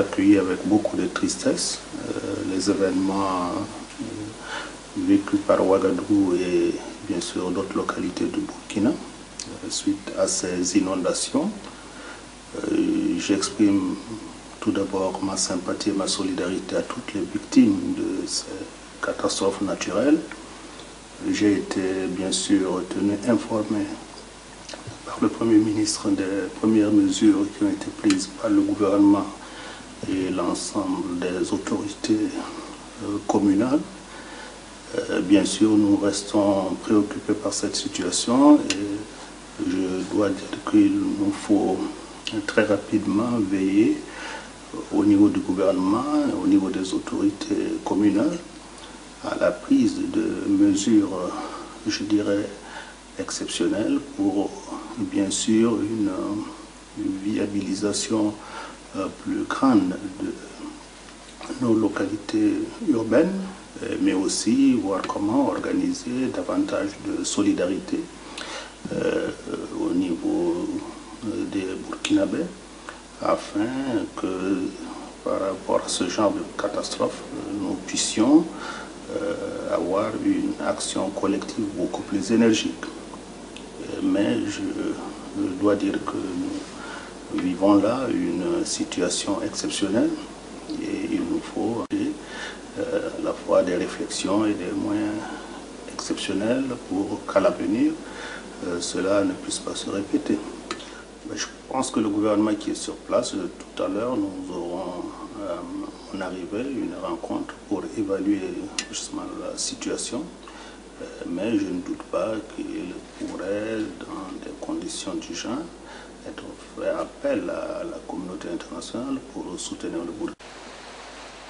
accueilli avec beaucoup de tristesse les événements vécus par Ouagadougou et bien sûr d'autres localités du Burkina suite à ces inondations. J'exprime tout d'abord ma sympathie et ma solidarité à toutes les victimes de ces catastrophes naturelles. J'ai été bien sûr tenu informé par le Premier ministre des premières mesures qui ont été prises par le gouvernement et l'ensemble des autorités communales. Bien sûr, nous restons préoccupés par cette situation et je dois dire qu'il nous faut très rapidement veiller au niveau du gouvernement, au niveau des autorités communales, à la prise de mesures, je dirais, exceptionnelles pour, bien sûr, une viabilisation plus grande de nos localités urbaines, mais aussi voir comment organiser davantage de solidarité au niveau des Burkinabés, afin que par rapport à ce genre de catastrophe, nous puissions avoir une action collective beaucoup plus énergique. Mais je dois dire que nous vivons là une situation exceptionnelle et il nous faut à la fois des réflexions et des moyens exceptionnels pour qu'à l'avenir cela ne puisse pas se répéter. Je pense que le gouvernement qui est sur place, tout à l'heure, nous aurons en arrivée une rencontre pour évaluer justement la situation. Mais je ne doute pas qu'il pourrait, dans des conditions du genre, être fait appel à la communauté internationale pour soutenir le Burkina.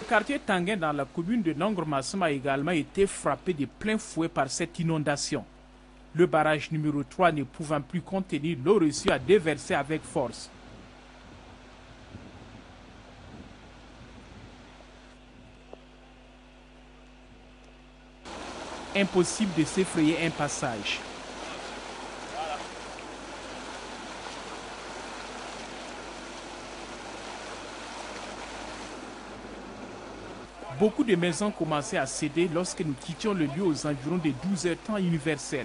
Le quartier Tanguin dans la commune de Nongor-Massem a également été frappé de plein fouet par cette inondation. Le barrage numéro 3 ne pouvant plus contenir l'eau reçue a déversé avec force. Impossible de s'effrayer un passage. Beaucoup de maisons commençaient à céder lorsque nous quittions le lieu aux environs de 12h temps universel.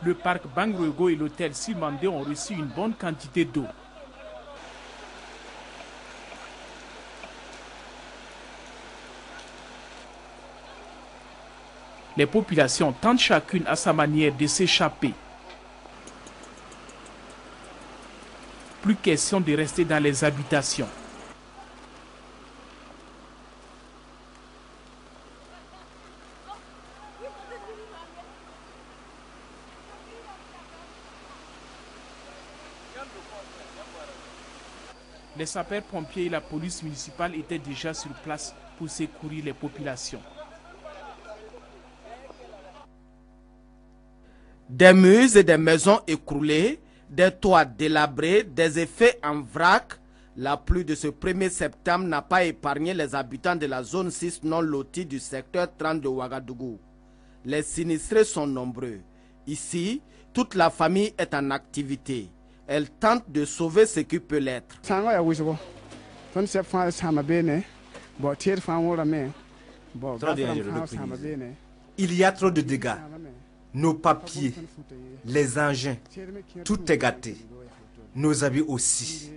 Le parc Bangrego et l'hôtel Simandé ont reçu une bonne quantité d'eau. Les populations tentent chacune à sa manière de s'échapper. Plus question de rester dans les habitations. Les sapeurs-pompiers et la police municipale étaient déjà sur place pour secourir les populations. Des murs et des maisons écroulées, des toits délabrés, des effets en vrac. La pluie de ce 1er septembre n'a pas épargné les habitants de la zone 6 non lotie du secteur 30 de Ouagadougou. Les sinistrés sont nombreux. Ici, toute la famille est en activité. Elle tente de sauver ce qui peut l'être. Il y a trop de dégâts. Nos papiers, les engins, tout est gâté. Nos habits aussi.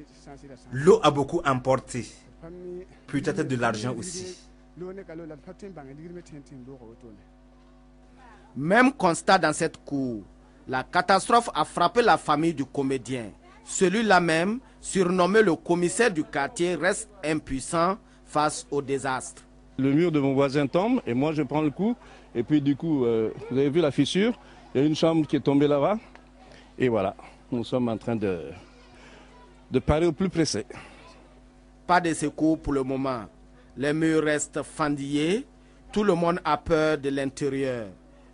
L'eau a beaucoup emporté. Peut-être de l'argent aussi. Même constat dans cette cour. La catastrophe a frappé la famille du comédien. Celui-là même, surnommé le commissaire du quartier, reste impuissant face au désastre. Le mur de mon voisin tombe et moi je prends le coup. Et puis du coup, vous avez vu la fissure, il y a une chambre qui est tombée là-bas. Et voilà, nous sommes en train de parer au plus pressé. Pas de secours pour le moment. Les murs restent fendillés. Tout le monde a peur de l'intérieur.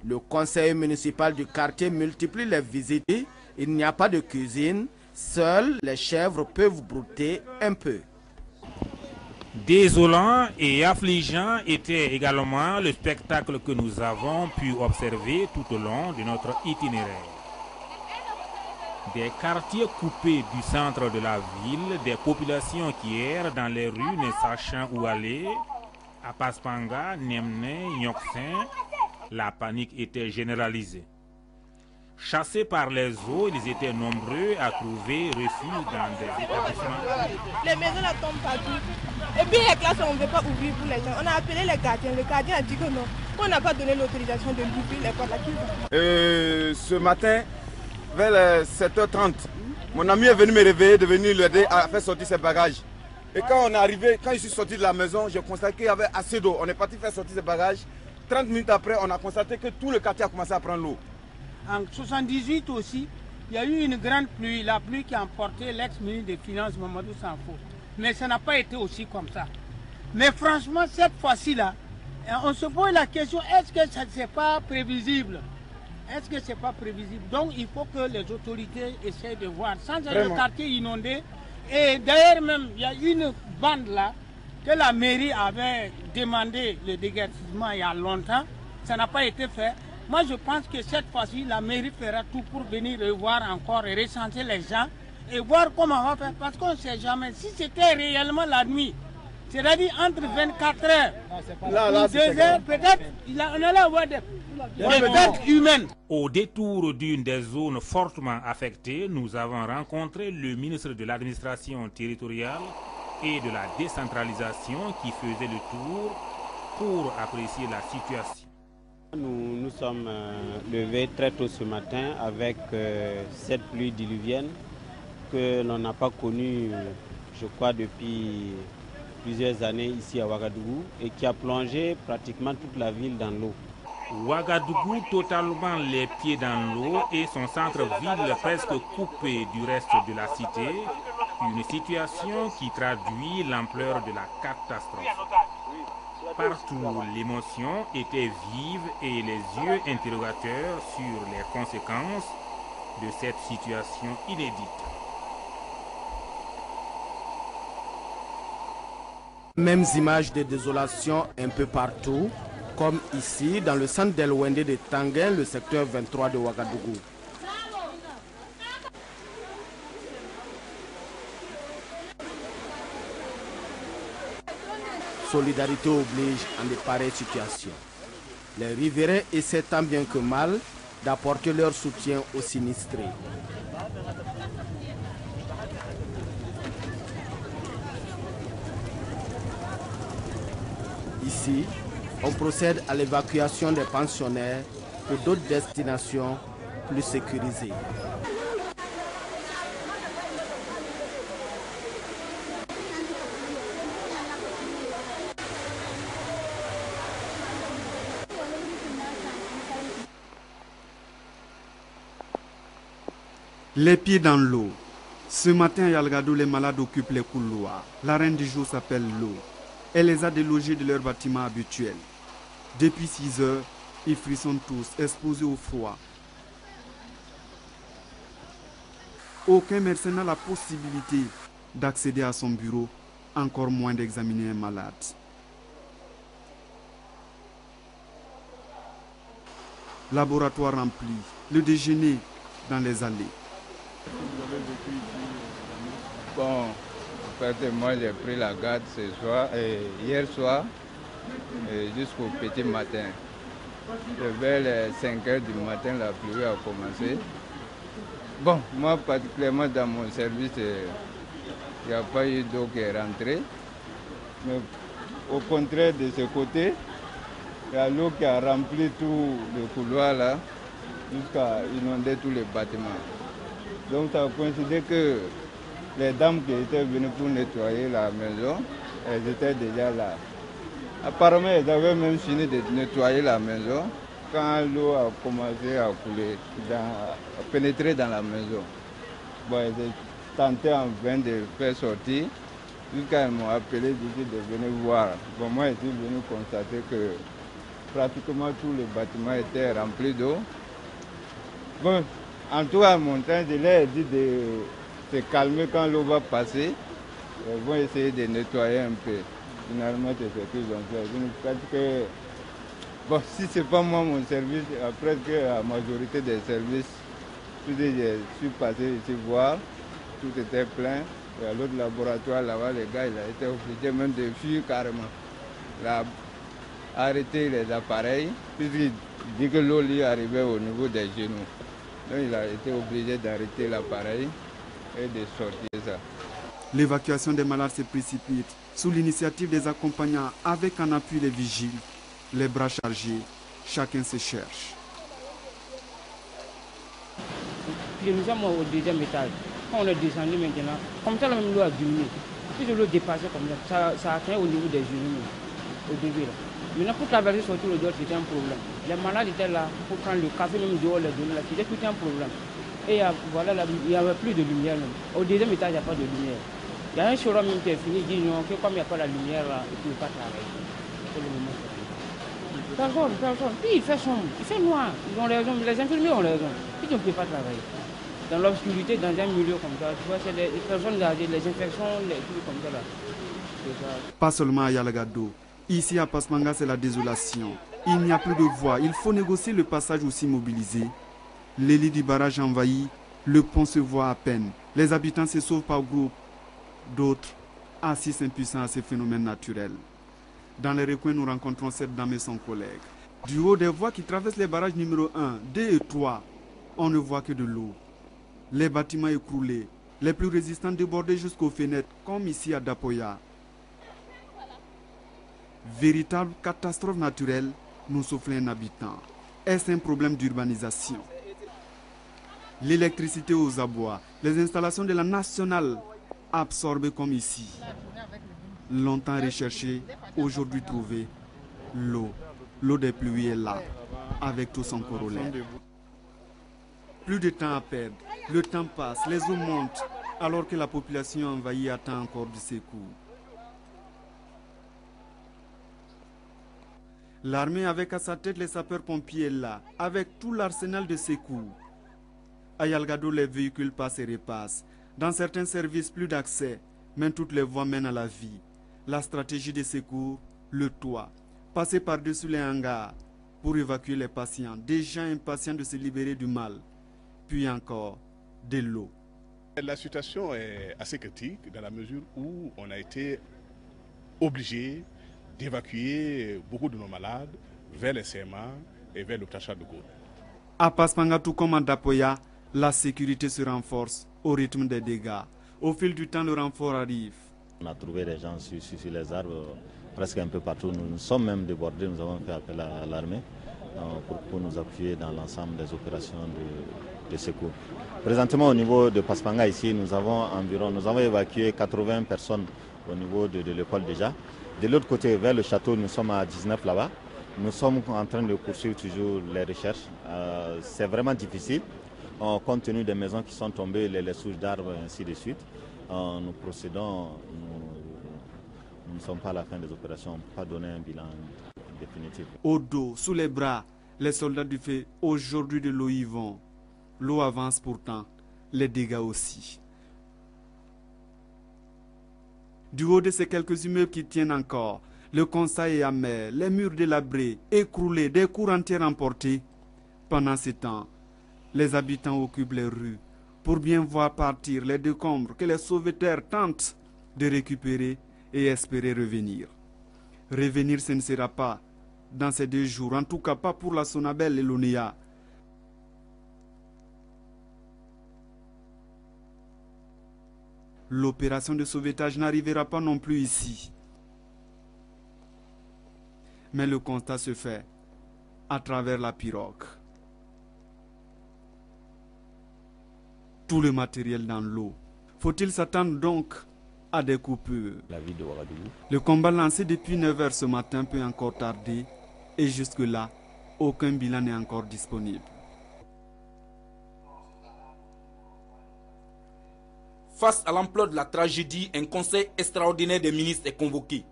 Le conseil municipal du quartier multiplie les visites. Il n'y a pas de cuisine. Seules les chèvres peuvent brouter un peu. Désolant et affligeant était également le spectacle que nous avons pu observer tout au long de notre itinéraire. Des quartiers coupés du centre de la ville, des populations qui errent dans les rues ne sachant où aller. À Paspanga, Nemne, Nyoksen, la panique était généralisée. Chassés par les eaux, ils étaient nombreux à trouver refuge dans des établissements. Les maisons là tombent partout. Et puis les classes, on ne veut pas ouvrir pour les gens. On a appelé les gardiens. Le gardien a dit que non. On n'a pas donné l'autorisation de l'ouvrir les portes. Ce matin, vers 7h30, mon ami est venu me réveiller, de venir l'aider à faire sortir ses bagages. Et quand on est arrivé, quand je suis sorti de la maison, j'ai constaté qu'il y avait assez d'eau. On est parti faire sortir ses bagages. 30 minutes après, on a constaté que tout le quartier a commencé à prendre l'eau. En 1978 aussi, il y a eu une grande pluie, la pluie qui a emporté l'ex-ministre des Finances, Mamadou Sanfo. Mais ça n'a pas été aussi comme ça. Mais franchement, cette fois-ci-là, on se pose la question, est-ce que ça n'est pas prévisible? Est-ce que ce n'est pas prévisible? Donc il faut que les autorités essaient de voir. Sans le quartier inondé, et d'ailleurs même, il y a une bande là, que la mairie avait demandé le déguerpissement il y a longtemps, ça n'a pas été fait. Moi, je pense que cette fois-ci, la mairie fera tout pour venir revoir encore et recenser les gens et voir comment on va faire. Parce qu'on ne sait jamais. Si c'était réellement la nuit, c'est-à-dire entre 24 heures ou 2 heures, peut-être, on allait avoir des pertes humaines. Au détour d'une des zones fortement affectées, nous avons rencontré le ministre de l'administration territoriale et de la décentralisation qui faisait le tour pour apprécier la situation. Nous sommes levés très tôt ce matin avec cette pluie diluvienne que l'on n'a pas connue, je crois, depuis plusieurs années ici à Ouagadougou et qui a plongé pratiquement toute la ville dans l'eau. Ouagadougou totalement les pieds dans l'eau et son centre-ville presque coupé du reste de la cité, une situation qui traduit l'ampleur de la catastrophe. Partout, l'émotion était vive et les yeux interrogateurs sur les conséquences de cette situation inédite. Mêmes images de désolation un peu partout, comme ici dans le centre d'El Wende de Tanguin, le secteur 23 de Ouagadougou. Solidarité oblige en de pareilles situations. Les riverains essaient tant bien que mal d'apporter leur soutien aux sinistrés. Ici, on procède à l'évacuation des pensionnaires pour d'autres destinations plus sécurisées. Les pieds dans l'eau. Ce matin à Yalgado, les malades occupent les couloirs. La reine du jour s'appelle l'eau. Elle les a délogés de leur bâtiment habituel. Depuis 6 heures, ils frissonnent tous, exposés au froid. Aucun médecin n'a la possibilité d'accéder à son bureau, encore moins d'examiner un malade. Laboratoire rempli, le déjeuner dans les allées. Bon, en fait, moi j'ai pris la garde ce soir, hier soir jusqu'au petit matin. Vers les 5 heures du matin, la pluie a commencé. Bon, moi particulièrement dans mon service, il n'y a pas eu d'eau qui est rentrée. Mais au contraire de ce côté, il y a l'eau qui a rempli tout le couloir là, jusqu'à inonder tous les bâtiments. Donc ça a coïncidé que les dames qui étaient venues pour nettoyer la maison, elles étaient déjà là. Apparemment, elles avaient même fini de nettoyer la maison quand l'eau a commencé à couler, à pénétrer dans la maison. Bon, elles ont tenté en vain de faire sortir, jusqu'à elles m'ont appelé d'ici de venir voir. Bon, moi, je suis venu constater que pratiquement tous les bâtiments étaient remplis d'eau. Bon, en tout cas, mon train de l'air dit de se calmer quand l'eau va passer. Ils vont essayer de nettoyer un peu. Finalement, c'est ce qu'ils ont fait. Bon, si ce n'est pas moi mon service, presque la majorité des services Puis je suis passé ici voir, tout était plein. Et à l'autre laboratoire là-bas, les gars, il a été obligé même de fuir carrément. Il a arrêté les appareils, puisqu'il dit que l'eau lui arrivait au niveau des genoux. Donc il a été obligé d'arrêter l'appareil et de sortir ça. L'évacuation des malades se précipite sous l'initiative des accompagnants avec en appui les vigiles. Les bras chargés, chacun se cherche. Nous sommes au deuxième étage. Quand on est descendu maintenant, comme ça, même l'eau a diminué. Si l'eau dépassait comme ça, ça atteint au niveau des genoux, au début. Là. Maintenant, pour traverser, sortir le dehors, c'était un problème. Les malades étaient là pour prendre le café, même dehors, les donner là, c'était tout un problème. Et voilà, là, il n'y avait plus de lumière. Même. Au deuxième étage, il n'y a pas de lumière. Il y a un showroom même qui est fini, il dit non, que comme il n'y a pas la lumière, là, il ne peut pas travailler. C'est le moment. Personne. Puis il fait sombre, il fait noir. Ils ont raison, les infirmiers ont raison. Puis ils ne peuvent pas travailler. Dans l'obscurité, dans un milieu comme ça, tu vois, c'est les personnes âgées, les infections, les trucs comme ça là. Pas seulement à Yalgado. Ici à Pasmanga, c'est la désolation. Il n'y a plus de voie. Il faut négocier le passage aussi mobilisé. Les lits du barrage envahis, le pont se voit à peine. Les habitants se sauvent par groupe. D'autres assistent impuissants à ces phénomènes naturels. Dans les recoins, nous rencontrons cette dame et son collègue. Du haut des voies qui traversent les barrages numéro 1, 2 et 3, on ne voit que de l'eau. Les bâtiments écroulés, les plus résistants débordés jusqu'aux fenêtres, comme ici à Dapoya. Véritable catastrophe naturelle, nous souffle un habitant. Est-ce un problème d'urbanisation? L'électricité aux abois, les installations de la nationale absorbées comme ici. Longtemps recherché, aujourd'hui trouvé, l'eau des pluies est là, avec tout son corollaire. Plus de temps à perdre, le temps passe, les eaux montent, alors que la population envahie attend encore du secours. L'armée avec à sa tête les sapeurs-pompiers là, avec tout l'arsenal de secours. À Yalgado, les véhicules passent et repassent. Dans certains services, plus d'accès, mais toutes les voies mènent à la vie. La stratégie de secours, le toit, passer par-dessus les hangars pour évacuer les patients, déjà impatients de se libérer du mal, puis encore de l'eau. La situation est assez critique dans la mesure où on a été obligé d'évacuer beaucoup de nos malades vers les CMA et vers l'hôpital Charles de Gaulle. À Pasmanga, tout comme à Dapoya, la sécurité se renforce au rythme des dégâts. Au fil du temps, le renfort arrive. On a trouvé des gens sur les arbres presque un peu partout. Nous sommes même débordés, nous avons fait appel à l'armée pour nous appuyer dans l'ensemble des opérations de secours. Présentement au niveau de Pasmanga ici, nous avons évacué 80 personnes au niveau de l'école déjà. De l'autre côté, vers le château, nous sommes à 19 là-bas. Nous sommes en train de poursuivre toujours les recherches. C'est vraiment difficile, compte tenu des maisons qui sont tombées, les souches d'arbres et ainsi de suite. Nous procédons, nous ne sommes pas à la fin des opérations, on ne peut pas donner un bilan définitif. Au dos, sous les bras, les soldats du feu, aujourd'hui de l'eau y vont. L'eau avance pourtant, les dégâts aussi. Du haut de ces quelques immeubles qui tiennent encore, le constat est amer, les murs délabrés, écroulés, des cours entières emportées. Pendant ce temps, les habitants occupent les rues pour bien voir partir les décombres que les sauveteurs tentent de récupérer et espérer revenir. Revenir, ce ne sera pas dans ces 2 jours, en tout cas pas pour la Sonabel et l'ONEA. L'opération de sauvetage n'arrivera pas non plus ici. Mais le constat se fait à travers la pirogue. Tout le matériel dans l'eau. Faut-il s'attendre donc à des coupures? La ville de Ouagadougou. Le combat lancé depuis 9 h ce matin peut encore tarder et jusque-là, aucun bilan n'est encore disponible. Face à l'ampleur de la tragédie, un conseil extraordinaire des ministres est convoqué.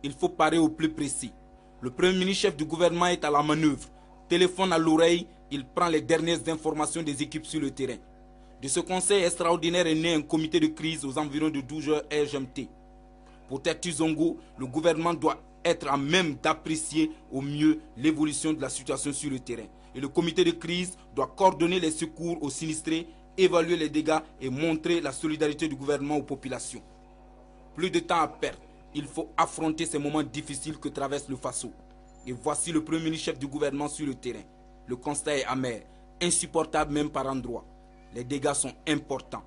Il faut parer au plus précis. Le premier ministre chef du gouvernement est à la manœuvre. Téléphone à l'oreille, il prend les dernières informations des équipes sur le terrain. De ce conseil extraordinaire est né un comité de crise aux environs de 12 h GMT. Pour Tertu Zongo, le gouvernement doit être à même d'apprécier au mieux l'évolution de la situation sur le terrain. et le comité de crise doit coordonner les secours aux sinistrés, évaluer les dégâts et montrer la solidarité du gouvernement aux populations. Plus de temps à perdre, il faut affronter ces moments difficiles que traverse le Faso. Et voici le premier ministre chef du gouvernement sur le terrain. Le constat est amer, insupportable même par endroits. Les dégâts sont importants.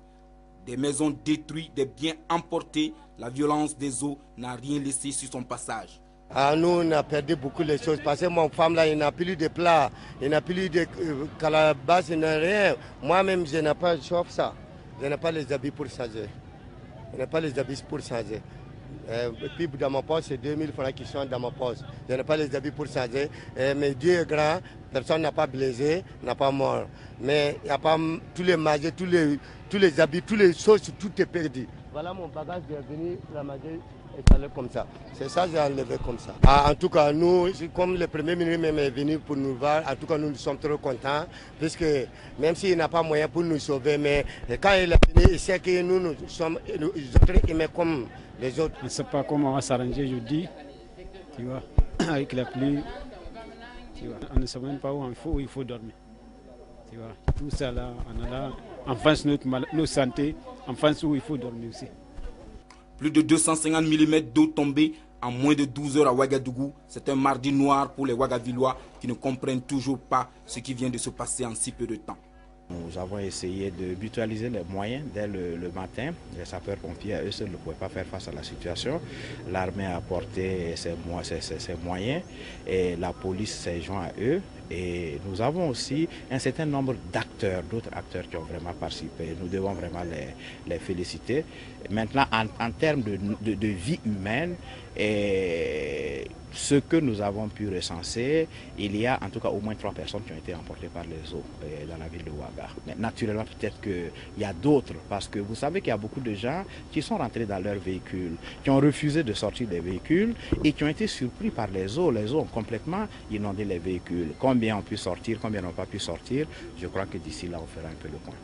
Des maisons détruites, des biens emportés, la violence des eaux n'a rien laissé sur son passage. Nous, on a perdu beaucoup de choses parce que mon femme là, il n'a plus de plats, il n'a plus de calebasse, il n'a rien. Moi-même, je n'ai pas chauffe ça. Je n'ai pas les habits pour changer. Je n'ai pas les habits pour changer. Et puis dans ma poche, c'est 2000 francs qui sont dans ma poche. Je n'ai pas les habits pour changer. Mais Dieu est grand, personne n'a pas blessé, n'a pas mort. Mais il n'y a pas tous les magies, tous les habits, toutes les choses, tout est perdu. Voilà mon bagage, j'ai venu ramager et ça comme ça. C'est ça que j'ai enlevé comme ça. En tout cas, nous, comme le Premier ministre même est venu pour nous voir, en tout cas, nous sommes trop contents, puisque même s'il n'a pas moyen pour nous sauver, mais quand il est venu, il sait que nous sommes les autres humains comme les autres. On ne sait pas comment on va s'arranger, je dis, tu vois, avec la pluie, tu vois, on ne sait même pas où il faut dormir. Tu vois, tout ça là, on a là, en face notre santé, en face où il faut dormir aussi. Plus de 250 mm d'eau tombée en moins de 12 heures à Ouagadougou. C'est un mardi noir pour les Ouagavillois qui ne comprennent toujours pas ce qui vient de se passer en si peu de temps. Nous avons essayé de mutualiser les moyens dès le matin. Les sapeurs-pompiers, à eux seuls, ne pouvaient pas faire face à la situation. L'armée a apporté ses moyens et la police s'est joint à eux. Et nous avons aussi un certain nombre d'acteurs, d'autres acteurs qui ont vraiment participé. Nous devons vraiment les féliciter. Maintenant, en termes de vie humaine, et ce que nous avons pu recenser, il y a en tout cas au moins 3 personnes qui ont été emportées par les eaux dans la ville de Ouaga. Mais naturellement, peut-être qu'il y a d'autres, parce que vous savez qu'il y a beaucoup de gens qui sont rentrés dans leurs véhicules, qui ont refusé de sortir des véhicules et qui ont été surpris par les eaux. Les eaux ont complètement inondé les véhicules. Combien ont pu sortir, combien n'ont pas pu sortir, je crois que d'ici là, on fera un peu le point.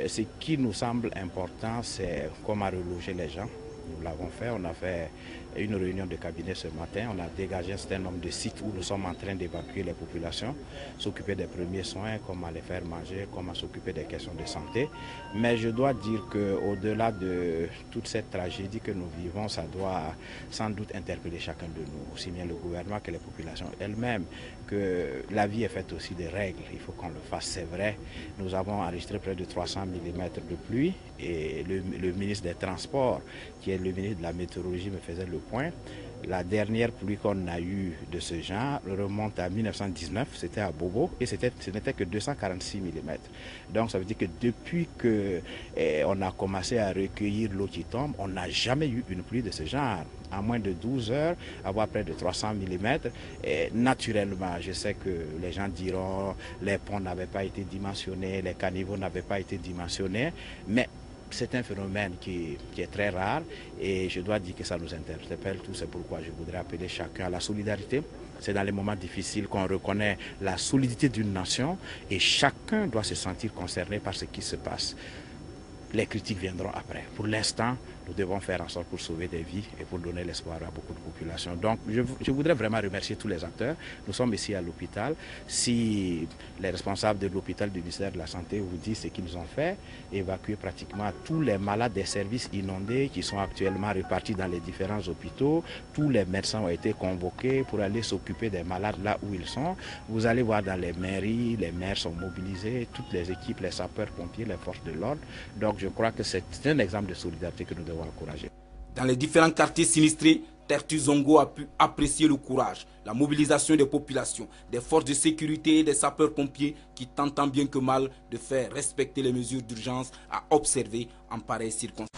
Ce qui nous semble important, c'est comment reloger les gens. Nous l'avons fait, on a fait une réunion de cabinet ce matin, on a dégagé un certain nombre de sites où nous sommes en train d'évacuer les populations, s'occuper des premiers soins, comment les faire manger, comment s'occuper des questions de santé. Mais je dois dire qu'au-delà de toute cette tragédie que nous vivons, ça doit sans doute interpeller chacun de nous, aussi bien le gouvernement que les populations elles-mêmes, que la vie est faite aussi de règles, il faut qu'on le fasse, c'est vrai. Nous avons enregistré près de 300 mm de pluie et le ministre des Transports, qui est le ministre de la Météorologie, me faisait le point. La dernière pluie qu'on a eue de ce genre remonte à 1919, c'était à Bobo, et ce n'était que 246 mm. Donc ça veut dire que depuis qu'on a commencé à recueillir l'eau qui tombe, on n'a jamais eu une pluie de ce genre. En moins de 12 heures, avoir près de 300 mm. Et naturellement, je sais que les gens diront les ponts n'avaient pas été dimensionnés, les caniveaux n'avaient pas été dimensionnés, mais c'est un phénomène qui est très rare et je dois dire que ça nous interpelle tous. C'est pourquoi je voudrais appeler chacun à la solidarité. C'est dans les moments difficiles qu'on reconnaît la solidité d'une nation et chacun doit se sentir concerné par ce qui se passe. Les critiques viendront après. Pour l'instant, nous devons faire en sorte pour sauver des vies et pour donner l'espoir à beaucoup de populations. Donc, je voudrais vraiment remercier tous les acteurs. Nous sommes ici à l'hôpital. Si les responsables de l'hôpital du ministère de la Santé vous disent ce qu'ils ont fait, évacuer pratiquement tous les malades des services inondés qui sont actuellement répartis dans les différents hôpitaux. Tous les médecins ont été convoqués pour aller s'occuper des malades là où ils sont. Vous allez voir dans les mairies, les maires sont mobilisés, toutes les équipes, les sapeurs-pompiers, les forces de l'ordre. Donc, je crois que c'est un exemple de solidarité que nous devons encourager. Dans les différents quartiers sinistrés, Tertu Zongo a pu apprécier le courage, la mobilisation des populations, des forces de sécurité et des sapeurs-pompiers qui tentent tant bien que mal de faire respecter les mesures d'urgence à observer en pareilles circonstances.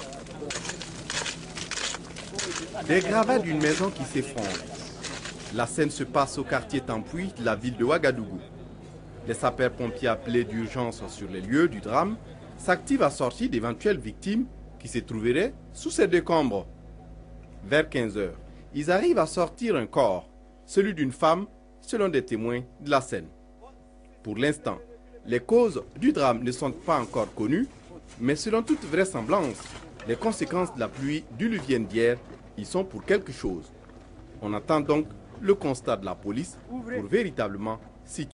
Des gravats d'une maison qui s'effondre. La scène se passe au quartier Tampoui de la ville de Ouagadougou. Les sapeurs-pompiers appelés d'urgence sur les lieux du drame s'activent à sortir d'éventuelles victimes qui se trouveraient sous ces décombres. Vers 15 h, ils arrivent à sortir un corps, celui d'une femme, selon des témoins de la scène. Pour l'instant, les causes du drame ne sont pas encore connues, mais selon toute vraisemblance, les conséquences de la pluie diluvienne d'hier y sont pour quelque chose. On attend donc le constat de la police pour véritablement situer